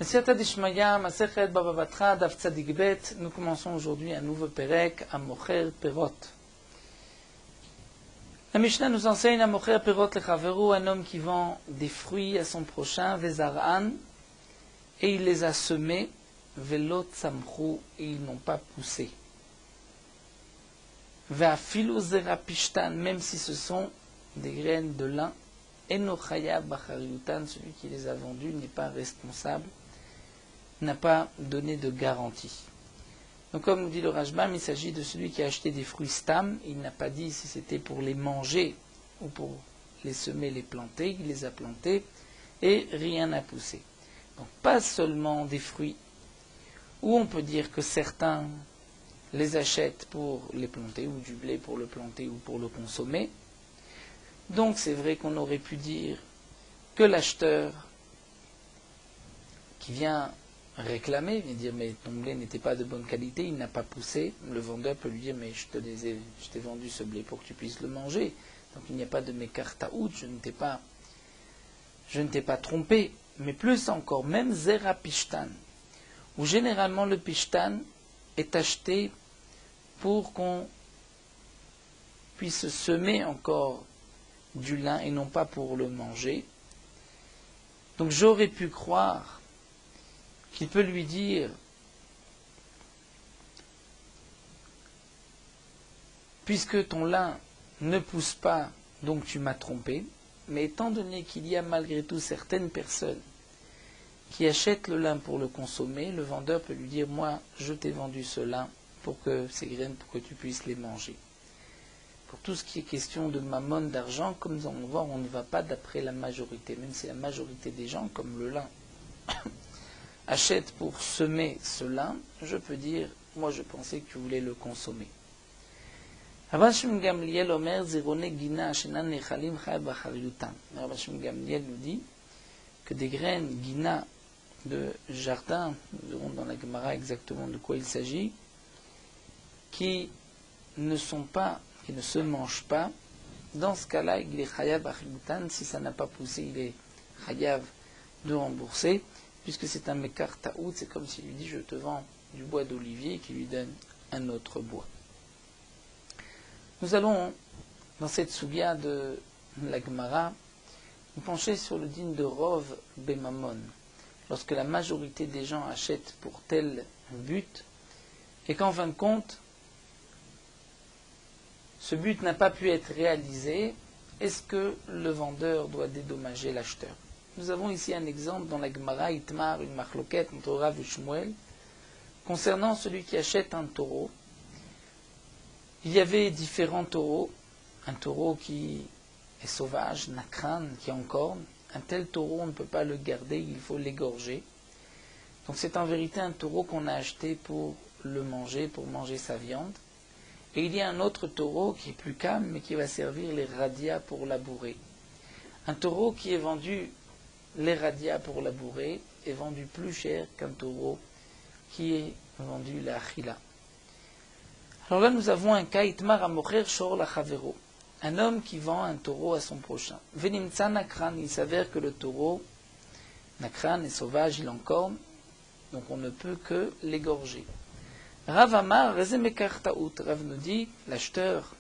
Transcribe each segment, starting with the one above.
Siyata Dishmaya, Masechet Baba Batra, Daf Tzadik Bet. Nous commençons aujourd'hui un nouveau Perek, Amocher Perot. La Mishnah nous enseigne Amocher Perot Lechaveru, un homme qui vend des fruits à son prochain, Vezaran, et il les a semés, Velot Samchou, et ils n'ont pas poussé. Ve'afilu Zera Pishtan, même si ce sont des graines de lin, Eno Chayav Bachariutan, celui qui les a vendus n'est pas responsable, n'a pas donné de garantie. Donc comme nous dit le Rashbam, il s'agit de celui qui a acheté des fruits stam, il n'a pas dit si c'était pour les manger ou pour les semer, les planter, il les a plantés et rien n'a poussé. Donc pas seulement des fruits, où on peut dire que certains les achètent pour les planter, ou du blé pour le planter ou pour le consommer. Donc c'est vrai qu'on aurait pu dire que l'acheteur qui vient réclamer, vient dire mais ton blé n'était pas de bonne qualité, il n'a pas poussé, le vendeur peut lui dire mais je t'ai vendu ce blé pour que tu puisses le manger, donc il n'y a pas de mekartaout, je ne t'ai pas trompé, mais plus encore, même zera pishtan, où généralement le pishtan est acheté pour qu'on puisse semer encore du lin et non pas pour le manger. Donc j'aurais pu croire qu'il peut lui dire puisque ton lin ne pousse pas, donc tu m'as trompé, mais étant donné qu'il y a malgré tout certaines personnes qui achètent le lin pour le consommer, le vendeur peut lui dire moi je t'ai vendu ce lin pour que ces graines pour que tu puisses les manger. Pour tout ce qui est question de mammon, d'argent, comme nous allons voir, on ne va pas d'après la majorité, même si la majorité des gens, comme le lin, achètent pour semer ce lin, je peux dire, moi je pensais que tu voulais le consommer. Rabbi Shimon Gamliel Omer Zirone Gina Shenan Nechalim Chayav Bachariutan. Rabbi Shimon Gamliel nous dit que des graines Gina de jardin, nous verrons dans la Gemara exactement de quoi il s'agit, qui ne se mangent pas, dans ce cas-là, il est Chayav Bachariutan, si ça n'a pas poussé, il est Chayav de rembourser, puisque c'est un mekar taout, c'est comme s'il lui dit je te vends du bois d'olivier qui lui donne un autre bois. Nous allons, dans cette soubia de la Gemara, nous pencher sur le din de Rov Bemamon, lorsque la majorité des gens achètent pour tel but, et qu'en fin de compte, ce but n'a pas pu être réalisé, est-ce que le vendeur doit dédommager l'acheteur? Nous avons ici un exemple dans la Gemara Itmar, une machloket entre Rav et Shmuel, concernant celui qui achète un taureau. Il y avait différents taureaux, un taureau qui est sauvage, nakran, qui est en corne. Un tel taureau, on ne peut pas le garder, il faut l'égorger. Donc c'est en vérité un taureau qu'on a acheté pour le manger, pour manger sa viande. Et il y a un autre taureau qui est plus calme, mais qui va servir les radias pour labourer. Un taureau qui est vendu, les radias pour labourer, est vendu plus cher qu'un taureau qui est vendu la achila. Alors là, nous avons un cas, Itmar Amocher Shor Lachavero, un homme qui vend un taureau à son prochain. Venimtsa Nakran, il s'avère que le taureau, Nakran est sauvage, il en corne, donc on ne peut que l'égorger. Rav Amar, Rezemekar Taout, Rav nous dit, l'acheteur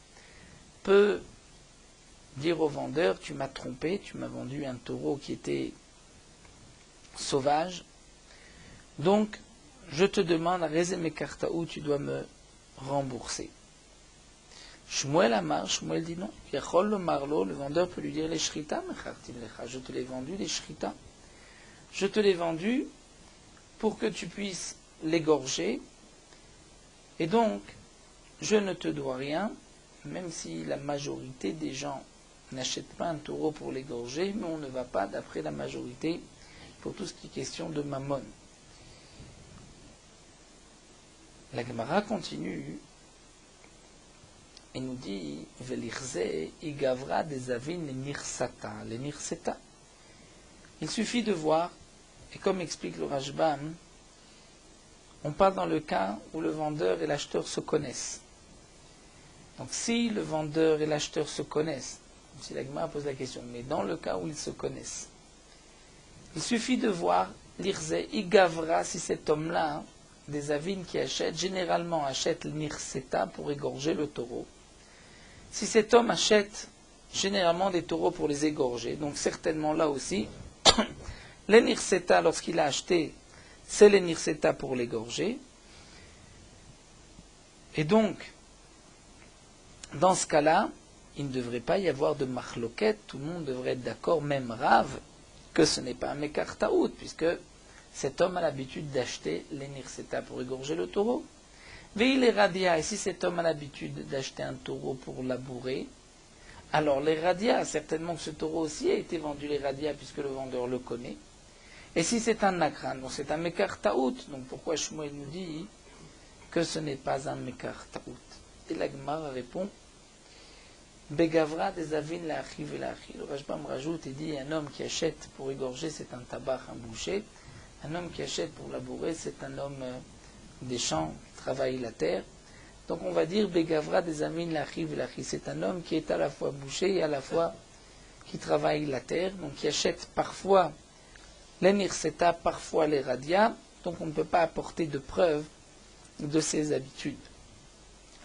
peut dire au vendeur, tu m'as trompé, tu m'as vendu un taureau qui était sauvage, donc je te demande à Rezemekar Taout, tu dois me rembourser. Shmuel Amar, Shmuel dit non. Yachol le marlo, le vendeur peut lui dire les shrita, je te l'ai vendu, les shrita. Je te l'ai vendu pour que tu puisses l'égorger, et donc je ne te dois rien, même si la majorité des gens n'achètent pas un taureau pour l'égorger, mais on ne va pas d'après la majorité pour tout ce qui est question de mammon. La Gemara continue et nous dit Velirze igavra des avin les nirseta. Il suffit de voir, et comme explique le Rashbam, on parle dans le cas où le vendeur et l'acheteur se connaissent. Donc si le vendeur et l'acheteur se connaissent, si la Gemara pose la question, mais dans le cas où ils se connaissent, il suffit de voir l'irze, igavra, si cet homme-là, des avines qui achètent, généralement achètent l'irseta pour égorger le taureau. Si cet homme achète généralement des taureaux pour les égorger, donc certainement là aussi, l'enirseta, lorsqu'il a acheté, c'est l'enirseta pour l'égorger. Et donc, dans ce cas-là, il ne devrait pas y avoir de machloket, tout le monde devrait être d'accord, même Rav, que ce n'est pas un mekar taout, puisque cet homme a l'habitude d'acheter l'enirseta pour égorger le taureau. Veil les radia, et si cet homme a l'habitude d'acheter un taureau pour labourer, alors les radia, certainement que ce taureau aussi a été vendu les radia, puisque le vendeur le connaît. Et si c'est un nakran, donc c'est un mekar taout, donc pourquoi Shmuel nous dit que ce n'est pas un mekar taout? Et la Gemara répond, Begavra des avin la achiv et la achiv. Le Rashbam rajoute et dit, un homme qui achète pour égorger, c'est un tabac, un boucher. Un homme qui achète pour labourer, c'est un homme des champs qui travaille la terre. Donc on va dire Begavra des amin la achiv et la achiv. C'est un homme qui est à la fois boucher et à la fois qui travaille la terre, donc qui achète parfois l'enirseta, parfois les radia. Donc on ne peut pas apporter de preuves de ses habitudes.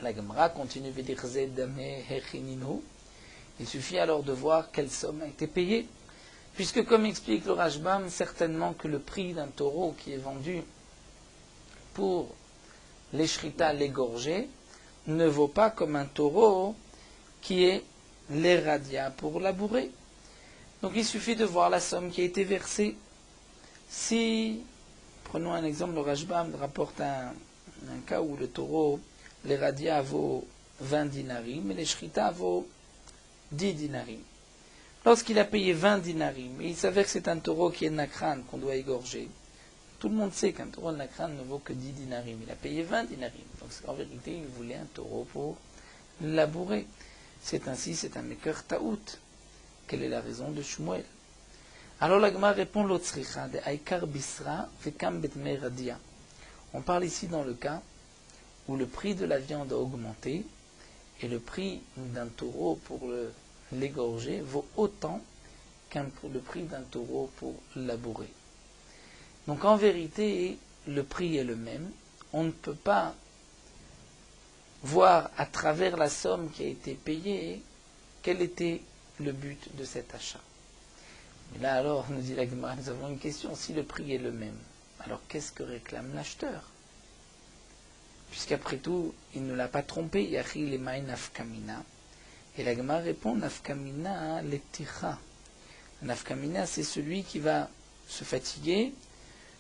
La Gemara continue à dire il suffit alors de voir quelle somme a été payée. Puisque, comme explique le Rashbam, certainement que le prix d'un taureau qui est vendu pour l'Eshrita, l'égorger, ne vaut pas comme un taureau qui est l'Eradia pour labourer. Donc il suffit de voir la somme qui a été versée. Si, prenons un exemple, le Rashbam rapporte un cas où le taureau, l'Eradia vaut 20 dinarim et l'Eshrita vaut 10 dinarim. Lorsqu'il a payé 20 dinarim, et il s'avère que c'est un taureau qui est nakran, qu'on doit égorger, tout le monde sait qu'un taureau nakran ne vaut que 10 dinarim. Il a payé 20 dinarim. Donc en vérité, il voulait un taureau pour labourer. C'est ainsi, c'est un mekar taout. Quelle est la raison de Shmuel? Alors la Gemara répond l'otzricha de Aikar Bisra Vekam Betmei Radia. On parle ici dans le cas où le prix de la viande a augmenté et le prix d'un taureau pour l'égorger vaut autant que le prix d'un taureau pour labourer. Donc en vérité, le prix est le même. On ne peut pas voir à travers la somme qui a été payée quel était le but de cet achat. Mais là alors, nous dit la Gemara, nous avons une question. Si le prix est le même, alors qu'est-ce que réclame l'acheteur? Puisqu'après tout, il ne l'a pas trompé, Yachi lemay nafkamina. Et la Gemara répond, nafkamina leticha. Nafkamina, c'est celui qui va se fatiguer,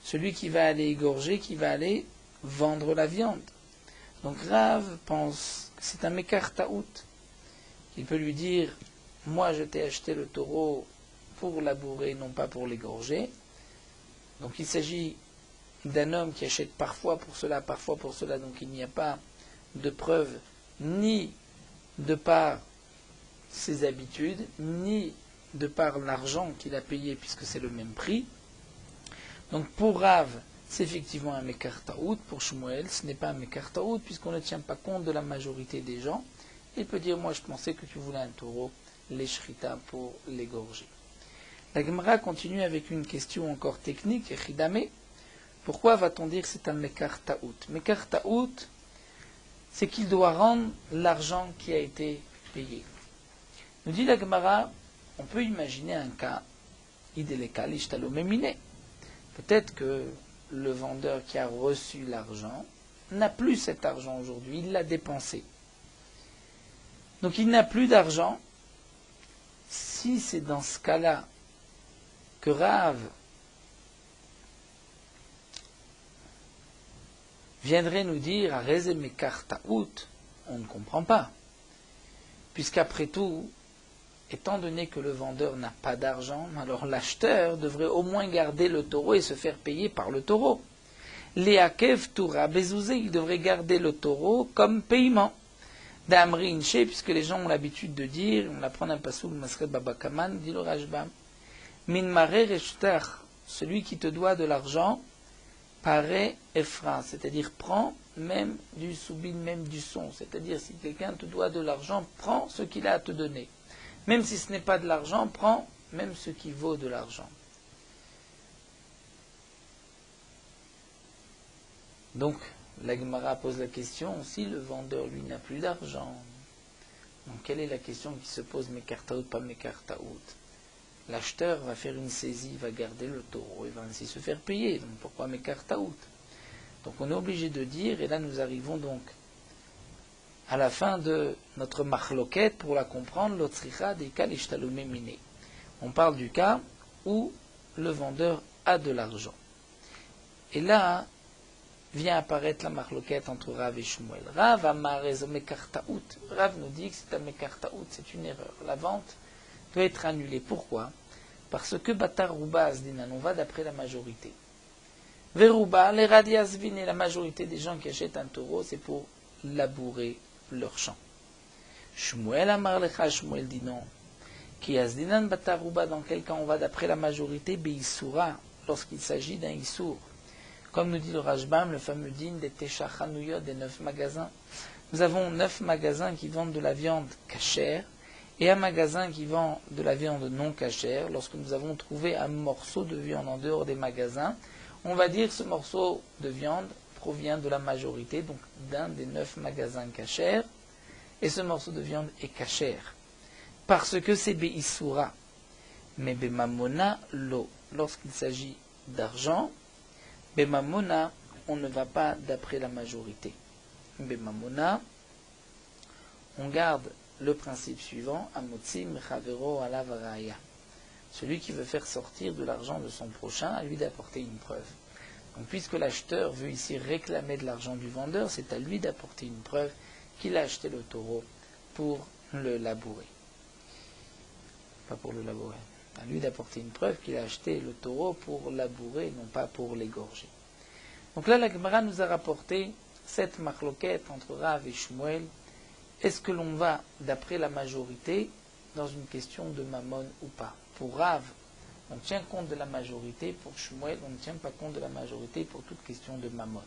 celui qui va aller égorger, qui va aller vendre la viande. Donc Rav pense que c'est un mekar taout. Il peut lui dire, moi je t'ai acheté le taureau pour labourer, non pas pour l'égorger. Donc il s'agit d'un homme qui achète parfois pour cela, donc il n'y a pas de preuve ni de par ses habitudes, ni de par l'argent qu'il a payé, puisque c'est le même prix. Donc pour Rav, c'est effectivement un mekar taout. Pour Shmuel, ce n'est pas un mekar taout, puisqu'on ne tient pas compte de la majorité des gens. Il peut dire, moi je pensais que tu voulais un taureau, l'Eshrita, pour l'égorger. La Gemara continue avec une question encore technique, Echidame. Pourquoi va-t-on dire que c'est un mekar taout? Mekar taout, c'est qu'il doit rendre l'argent qui a été payé. Nous dit la Gemara, on peut imaginer un cas, idélekal ishtalo memine. Peut-être que le vendeur qui a reçu l'argent n'a plus cet argent aujourd'hui, il l'a dépensé. Donc il n'a plus d'argent. Si c'est dans ce cas-là que Rav viendrait nous dire à Rezé Mekar Taout, on ne comprend pas. Puisqu'après tout, étant donné que le vendeur n'a pas d'argent, alors l'acheteur devrait au moins garder le taureau et se faire payer par le taureau. Léakev Toura Bezouzé, il devrait garder le taureau comme paiement. D'Amri Inche, puisque les gens ont l'habitude de dire, on apprend un pasouk, Masret Babakaman, dit le Rashbam, Min Mare Reshtach, celui qui te doit de l'argent, Pare Efra, c'est-à-dire prends même du soubin, même du son, c'est-à-dire si quelqu'un te doit de l'argent, prends ce qu'il a à te donner. Même si ce n'est pas de l'argent, prends même ce qui vaut de l'argent. Donc, la Gemara pose la question, si le vendeur, lui, n'a plus d'argent, donc quelle est la question qui se pose, Mekartaout, pas Mekartaout? L'acheteur va faire une saisie, va garder le taureau, il va ainsi se faire payer, donc pourquoi Mekartaout? Donc on est obligé de dire, et là nous arrivons donc à la fin de notre machloket, pour la comprendre, l'otzricha des cas l'ishtalumé miné. On parle du cas où le vendeur a de l'argent. Et là, vient apparaître la machloket entre Rav et Shmuel. Rav amar ezo mekartaout. Rav nous dit que c'est un mekartaout, c'est une erreur. La vente doit être annulée. Pourquoi? Parce que Batar Rouba Asdinan, on va d'après la majorité. Verouba, les radiasvin et la majorité des gens qui achètent un taureau, c'est pour labourer leur champ. Shmuel amar lecha, Shmuel dit non. Qui Asdinan Batar Rouba, dans quel cas on va d'après la majorité? Beisoura, lorsqu'il s'agit d'un issour. Comme nous dit le Rashbam, le fameux din des Tesha Chanouyot, des 9 magasins. Nous avons 9 magasins qui vendent de la viande cachère et un magasin qui vend de la viande non cachère. Lorsque nous avons trouvé un morceau de viande en dehors des magasins, on va dire que ce morceau de viande provient de la majorité, donc d'un des 9 magasins cachères, et ce morceau de viande est cachère. Parce que c'est Beisoura. Mais Bemamona, l'eau. Lorsqu'il s'agit d'argent, Bemamona, on ne va pas d'après la majorité. Bemamona, on garde le principe suivant, Amotzi Mechavero Alav Araya. Celui qui veut faire sortir de l'argent de son prochain, à lui d'apporter une preuve. Donc puisque l'acheteur veut ici réclamer de l'argent du vendeur, c'est à lui d'apporter une preuve qu'il a acheté le taureau pour le labourer. Pas pour le labourer. À lui d'apporter une preuve qu'il a acheté le taureau pour labourer, non pas pour l'égorger. Donc là, la Gemara nous a rapporté cette machloquette entre Rav et Shmuel. Est-ce que l'on va d'après la majorité dans une question de mammon ou pas? Pour Rav, on tient compte de la majorité. Pour Shmuel, on ne tient pas compte de la majorité pour toute question de mammon.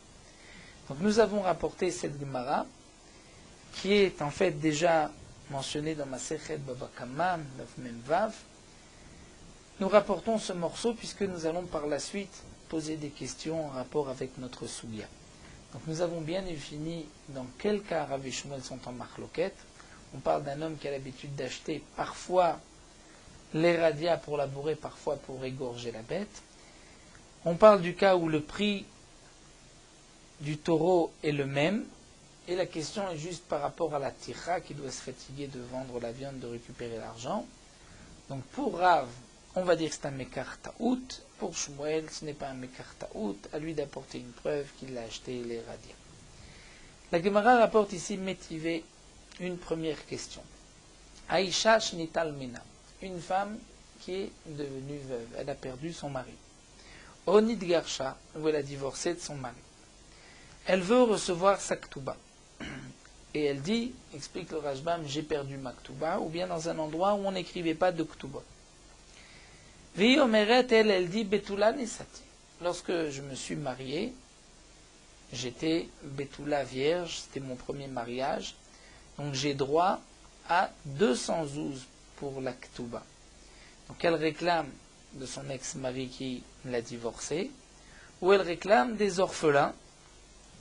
Donc nous avons rapporté cette Gemara qui est en fait déjà mentionnée dans Masechet Bava Kama, 9 Mem Vav. Nous rapportons ce morceau puisque nous allons par la suite poser des questions en rapport avec notre Souya. Donc nous avons bien défini dans quel cas Rav et Shmuel sont en machloket. On parle d'un homme qui a l'habitude d'acheter parfois les radias pour labourer, parfois pour égorger la bête. On parle du cas où le prix du taureau est le même, et la question est juste par rapport à la tira qui doit se fatiguer de vendre la viande, de récupérer l'argent. Donc pour Rav, on va dire que c'est un Mekar Taout. Pour Shmuel, ce n'est pas un Mekar Taout. À lui d'apporter une preuve qu'il a acheté les radias. La Gemara rapporte ici métivé une première question. Aïcha Shnital Mena. Une femme qui est devenue veuve. Elle a perdu son mari. Onid Garsha, où elle a divorcé de son mari. Elle veut recevoir sa Ktuba. Et elle dit, explique le Rashbam, j'ai perdu ma Ktuba, ou bien dans un endroit où on n'écrivait pas de Ktuba. Vi Omeret, elle dit, Betula Nisati. Lorsque je me suis marié, j'étais Betula vierge, c'était mon premier mariage, donc j'ai droit à 200 zouz pour la Ktuba. Donc elle réclame de son ex-mari qui l'a divorcée, ou elle réclame des orphelins,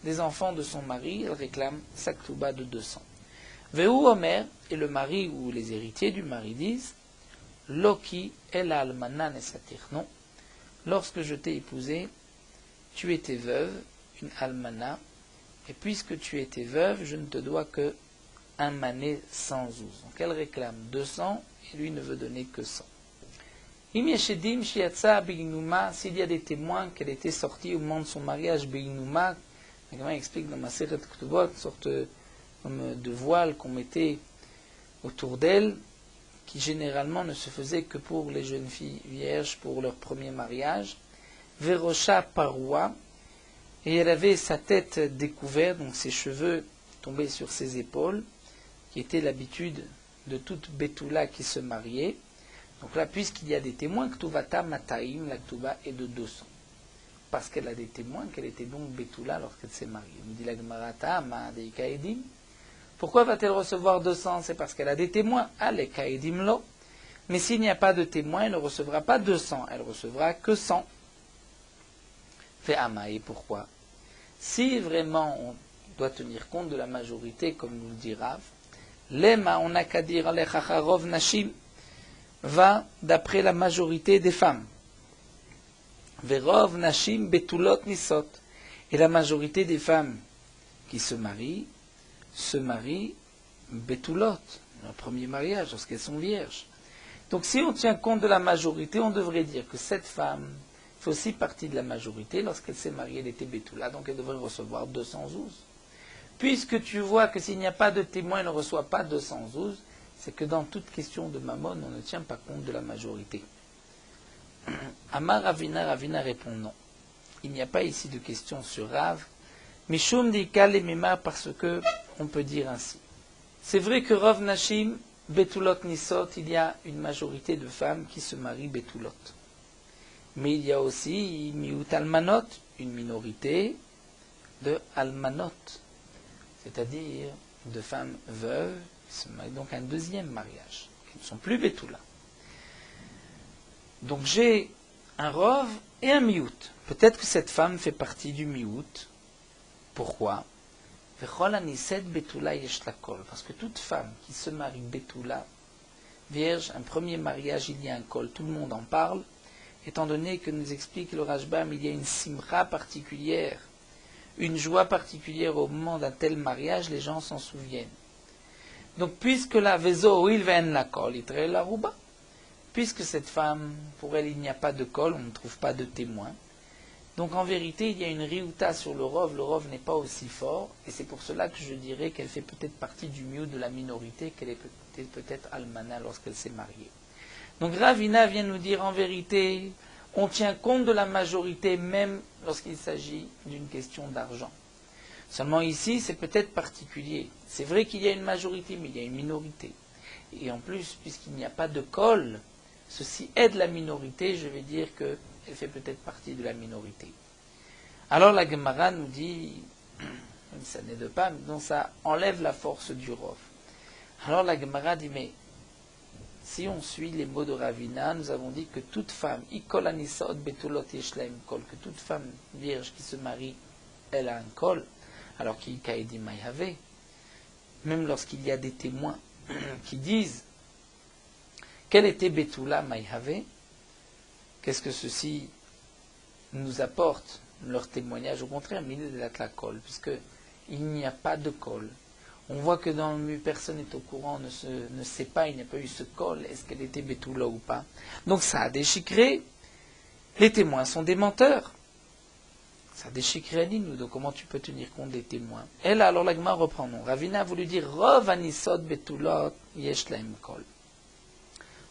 des enfants de son mari, elle réclame sa Ktuba de 200. Veu Omer, et le mari ou les héritiers du mari disent, Loki el almana nesatir. Non, lorsque je t'ai épousée, tu étais veuve, une almana, et puisque tu étais veuve, je ne te dois que un mané 100 zouz. Donc elle réclame 200, et lui ne veut donner que 100. Im yeshedim shiatsa beinuma, s'il y a des témoins qu'elle était sortie au moment de son mariage beinuma, il explique dans Masechet Ktubot, une sorte de voile qu'on mettait autour d'elle, qui généralement ne se faisait que pour les jeunes filles vierges pour leur premier mariage. Verosha paroua, et elle avait sa tête découverte, donc ses cheveux tombaient sur ses épaules, qui était l'habitude de toute Betula qui se mariait. Donc là, puisqu'il y a des témoins, Ktuvata Mataim, la Ktuba est de 200. Parce qu'elle a des témoins qu'elle était donc Betula lorsqu'elle s'est mariée. On dit la Gemara Ta'ama de Kaedim. Pourquoi va-t-elle recevoir 200? C'est parce qu'elle a des témoins. Allez, Kaedim lo. Mais s'il n'y a pas de témoins, elle ne recevra pas 200. Elle recevra que 100. Fait Ama. Et pourquoi? Si vraiment on doit tenir compte de la majorité, comme nous le dit Rav, Lema, on n'a qu'à dire Alechacharov Nashim va d'après la majorité des femmes. Verov Nashim Betulot Nisot. Et la majorité des femmes qui se marient Betulot, leur premier mariage, lorsqu'elles sont vierges. Donc si on tient compte de la majorité, on devrait dire que cette femme fait aussi partie de la majorité. Lorsqu'elle s'est mariée, elle était Betula, donc elle devrait recevoir 212. Puisque tu vois que s'il n'y a pas de témoin, elle ne reçoit pas 212, c'est que dans toute question de mammon, on ne tient pas compte de la majorité. Amar Ravina, Ravina répond non. Il n'y a pas ici de question sur Rav. Mishum dikal emima, parce que on peut dire ainsi. C'est vrai que Rov Nashim, Betulot Nisot, il y a une majorité de femmes qui se marient Betulot. Mais il y a aussi Miut Almanot, une minorité de Almanot, c'est-à-dire de femmes veuves, qui se marient donc un deuxième mariage, qui ne sont plus Betula. Donc j'ai un Rov et un Miut. Peut-être que cette femme fait partie du Miut. Pourquoi ? Parce que toute femme qui se marie Betula, vierge, un premier mariage, il y a un kol, tout le monde en parle, étant donné que nous explique le Rashbam, il y a une simra particulière, une joie particulière au moment d'un tel mariage, les gens s'en souviennent. Donc puisque la vezo il ven la kol, il traite la rouba, puisque cette femme, pour elle il n'y a pas de kol, on ne trouve pas de témoin. Donc en vérité, il y a une riouta sur le rov n'est pas aussi fort, et c'est pour cela que je dirais qu'elle fait peut-être partie du mieux de la minorité, qu'elle est peut-être almana lorsqu'elle s'est mariée. Donc Ravina vient nous dire en vérité, on tient compte de la majorité même lorsqu'il s'agit d'une question d'argent. Seulement ici, c'est peut-être particulier. C'est vrai qu'il y a une majorité, mais il y a une minorité. Et en plus, puisqu'il n'y a pas de kol, ceci aide la minorité, je vais dire que elle fait peut-être partie de la minorité. Alors la Gemara nous dit, ça n'aide pas, mais donc ça enlève la force du Rov. Alors la Gemara dit, mais si on suit les mots de Ravina, nous avons dit que toute femme, ikol anisot betulot yeshlaim kol, que toute femme vierge qui se marie, elle a un kol, alors qu'il kaedi mayhave, même lorsqu'il y a des témoins qui disent qu'elle était betula mayhave, qu'est-ce que ceci nous apporte, leur témoignage? Au contraire, milieu de la kol, puisqu'il n'y a pas de kol. On voit que dans le milieu, personne n'est au courant, ne sait pas, il n'y a pas eu ce kol, est-ce qu'elle était Betula ou pas. Donc ça a déchiqueré, les témoins sont des menteurs. Ça a déchiqueré nous, donc comment tu peux tenir compte des témoins? Et là, alors l'agma reprend non. Ravina a voulu dire, Rov anisot betulot yesh laim kol.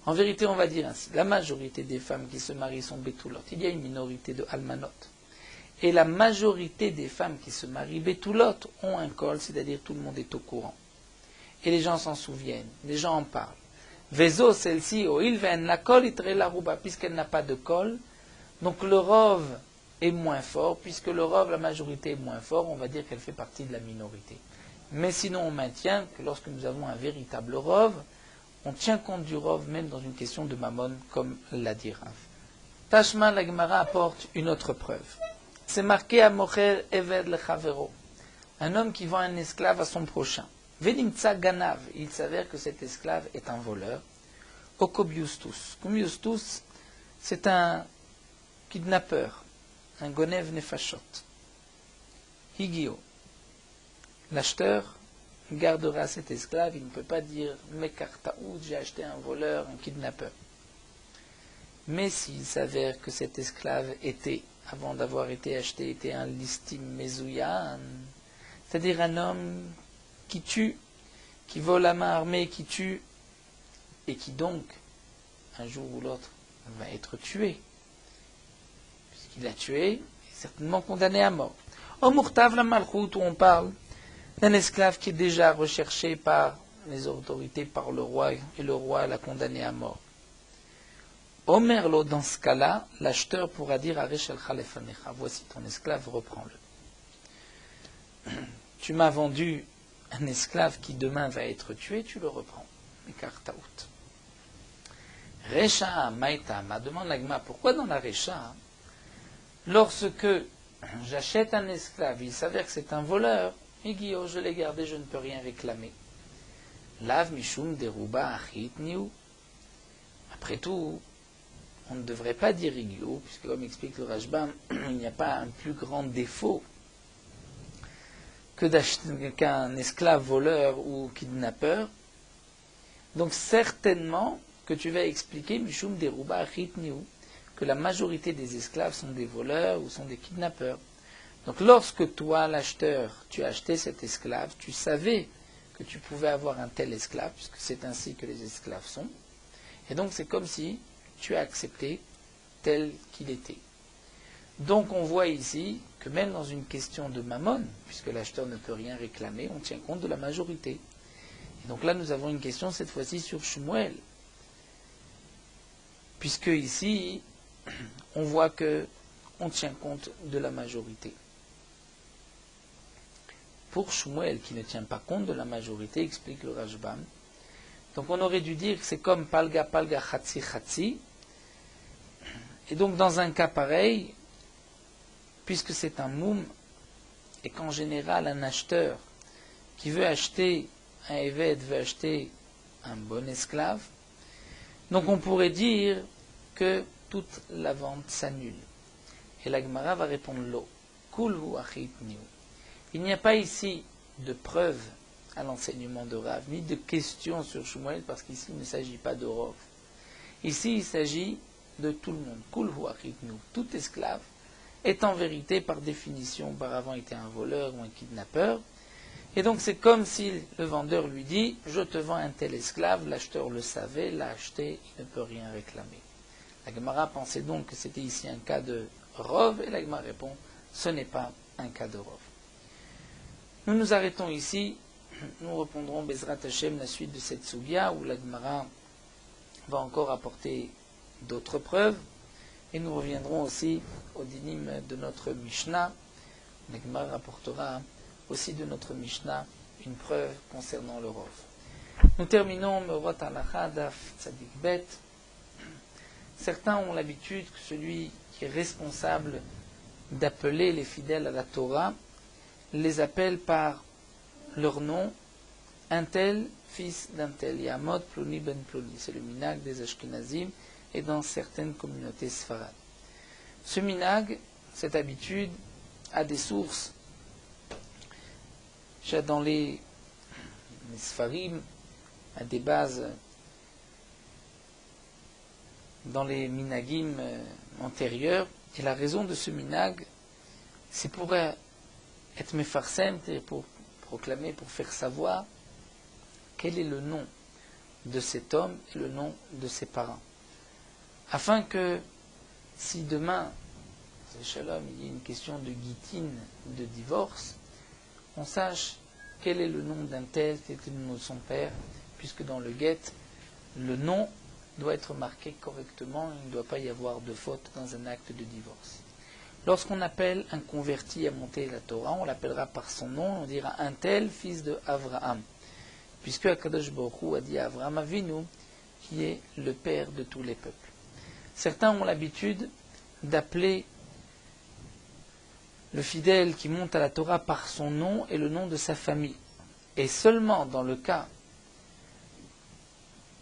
En vérité, on va dire ainsi, la majorité des femmes qui se marient sont Betulot. Il y a une minorité de Almanot. Et la majorité des femmes qui se marient Betulot ont un kol, c'est-à-dire tout le monde est au courant. Et les gens s'en souviennent, les gens en parlent. Vezo, celle-ci, o il ven la kol, itre la rouba, puisqu'elle n'a pas de kol. Donc le Rov est moins fort, puisque le Rov, la majorité est moins fort, on va dire qu'elle fait partie de la minorité. Mais sinon, on maintient que lorsque nous avons un véritable Rov, on tient compte du Rov même dans une question de mammon, comme l'a dit Rav. Tashma, la Gemara apporte une autre preuve. C'est marqué à Mocher Eved le Chavero, un homme qui vend un esclave à son prochain. Vedimtsa Ganav, il s'avère que cet esclave est un voleur. Okobiustus. Kobiustus, c'est un kidnappeur, un Gonev Nefashot. Higio, l'acheteur gardera cet esclave, il ne peut pas dire Mekartaoud, j'ai acheté un voleur, un kidnappeur. Mais s'il s'avère que cet esclave était, avant d'avoir été acheté, était un listim mezouyan, c'est-à-dire un homme qui tue, qui vole à main armée, qui tue, et qui donc, un jour ou l'autre, va être tué. Puisqu'il a tué, il est certainement condamné à mort. Au Murtav la Malchut, où on parle d'un esclave qui est déjà recherché par les autorités, par le roi, et le roi l'a condamné à mort. Omerlo, dans ce cas-là, l'acheteur pourra dire à Rechel Khalefanecha, voici ton esclave, reprends-le. Tu m'as vendu un esclave qui demain va être tué, tu le reprends. Mekartaout. Recha Maïta, ma demande l'agma, pourquoi dans la Recha, lorsque j'achète un esclave, il s'avère que c'est un voleur, et Guillaume, je l'ai gardé, je ne peux rien réclamer. Lav mishum deruba achit niu. Après tout, on ne devrait pas dire Guillaume, puisque comme explique le Rashbam, il n'y a pas un plus grand défaut que d'acheter qu'un esclave voleur ou kidnappeur. Donc certainement que tu vas expliquer mishum deruba achit niu, que la majorité des esclaves sont des voleurs ou sont des kidnappeurs. Donc lorsque toi, l'acheteur, tu as acheté cet esclave, tu savais que tu pouvais avoir un tel esclave, puisque c'est ainsi que les esclaves sont, et donc c'est comme si tu as accepté tel qu'il était. Donc on voit ici que même dans une question de mammon, puisque l'acheteur ne peut rien réclamer, on tient compte de la majorité. Et donc là nous avons une question cette fois-ci sur Shmuel, puisque ici on voit que on tient compte de la majorité. Pour Shmuel, qui ne tient pas compte de la majorité, explique le Rashbam, donc on aurait dû dire que c'est comme palga palga chatzi chatzi, et donc dans un cas pareil, puisque c'est un moum, et qu'en général un acheteur qui veut acheter un évêque veut acheter un bon esclave, donc on pourrait dire que toute la vente s'annule. Et la Gemara va répondre lo, kulhu achit niu. Il n'y a pas ici de preuve à l'enseignement de Rav, ni de questions sur Shmuel, parce qu'ici il ne s'agit pas de Rov. Ici il s'agit de tout le monde. Kulhu achit niu. Tout esclave est en vérité, par définition, auparavant était un voleur ou un kidnappeur. Et donc c'est comme si le vendeur lui dit « Je te vends un tel esclave », l'acheteur le savait, l'a acheté, il ne peut rien réclamer. La Gemara pensait donc que c'était ici un cas de Rov, et la Gemara répond « Ce n'est pas un cas de Rov ». Nous nous arrêtons ici, nous reprendrons Bezrat Hashem la suite de cette Sugya, où la Gemara va encore apporter d'autres preuves, et nous reviendrons aussi au dinim de notre Mishnah. La Gemara rapportera aussi de notre Mishnah une preuve concernant le Rov. Nous terminons Meorot Halacha Daf Tzadik Bet. Certains ont l'habitude que celui qui est responsable d'appeler les fidèles à la Torah les appelle par leur nom, un tel, fils d'un tel, Yamod Ploni ben Ploni. C'est le minag des Ashkenazim et dans certaines communautés sfarades. Ce minag, cette habitude, a des sources dans les Sfarim, a des bases dans les minagim antérieurs, et la raison de ce minag, c'est pour être mefarsem, pour proclamer, pour faire savoir quel est le nom de cet homme et le nom de ses parents. Afin que, si demain, Shalom, il y a une question de guitine, de divorce, on sache quel est le nom d'un tel, quel est le nom de son père, puisque dans le guet, le nom doit être marqué correctement, il ne doit pas y avoir de faute dans un acte de divorce. Lorsqu'on appelle un converti à monter la Torah, on l'appellera par son nom, on dira un tel fils de Avraham, puisque Akadosh Baruch Hu a dit à Avraham Avinu, qui est le père de tous les peuples. Certains ont l'habitude d'appeler le fidèle qui monte à la Torah par son nom et le nom de sa famille. Et seulement dans le cas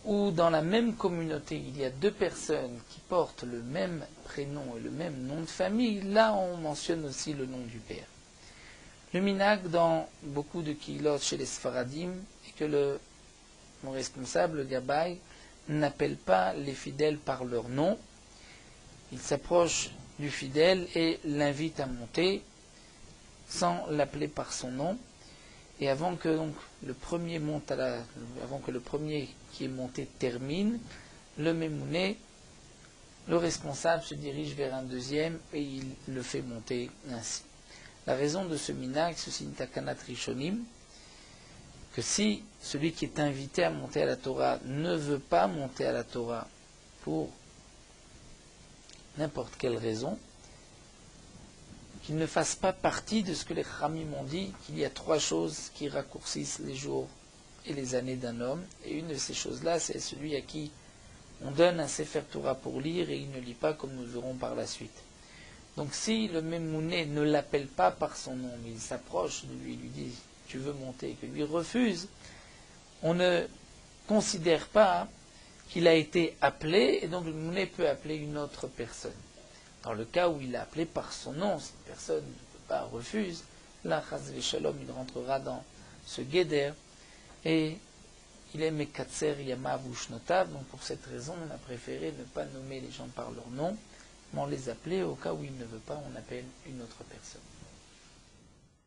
où dans la même communauté il y a deux personnes qui portent le même prénom et le même nom de famille, là on mentionne aussi le nom du père. Le minag dans beaucoup de kilot chez les Sfaradim est que mon responsable, le Gabay, n'appelle pas les fidèles par leur nom. Il s'approche du fidèle et l'invite à monter sans l'appeler par son nom. Et avant que donc, le premier qui est monté termine, le mémouné, le responsable se dirige vers un deuxième et il le fait monter ainsi. La raison de ce minag, ceci est takanat rishonim, que si celui qui est invité à monter à la Torah ne veut pas monter à la Torah pour n'importe quelle raison, qu'il ne fasse pas partie de ce que les Khamim ont dit, qu'il y a trois choses qui raccourcissent les jours et les années d'un homme, et une de ces choses-là, c'est celui à qui on donne un Sefer Torah pour lire et il ne lit pas comme nous verrons par la suite. Donc si le Mémouné ne l'appelle pas par son nom, mais il s'approche de lui, il lui dit « tu veux monter » et que lui refuse, on ne considère pas qu'il a été appelé, et donc le Mémouné peut appeler une autre personne. Dans le cas où il l'a appelé par son nom, cette personne ne peut pas refuse, là, Chas v'Shalom, il rentrera dans ce guéder, et il est Mekatser Yamav ou Shnotav, donc pour cette raison, on a préféré ne pas nommer les gens par leur nom, mais on les appelait au cas où il ne veut pas, on appelle une autre personne.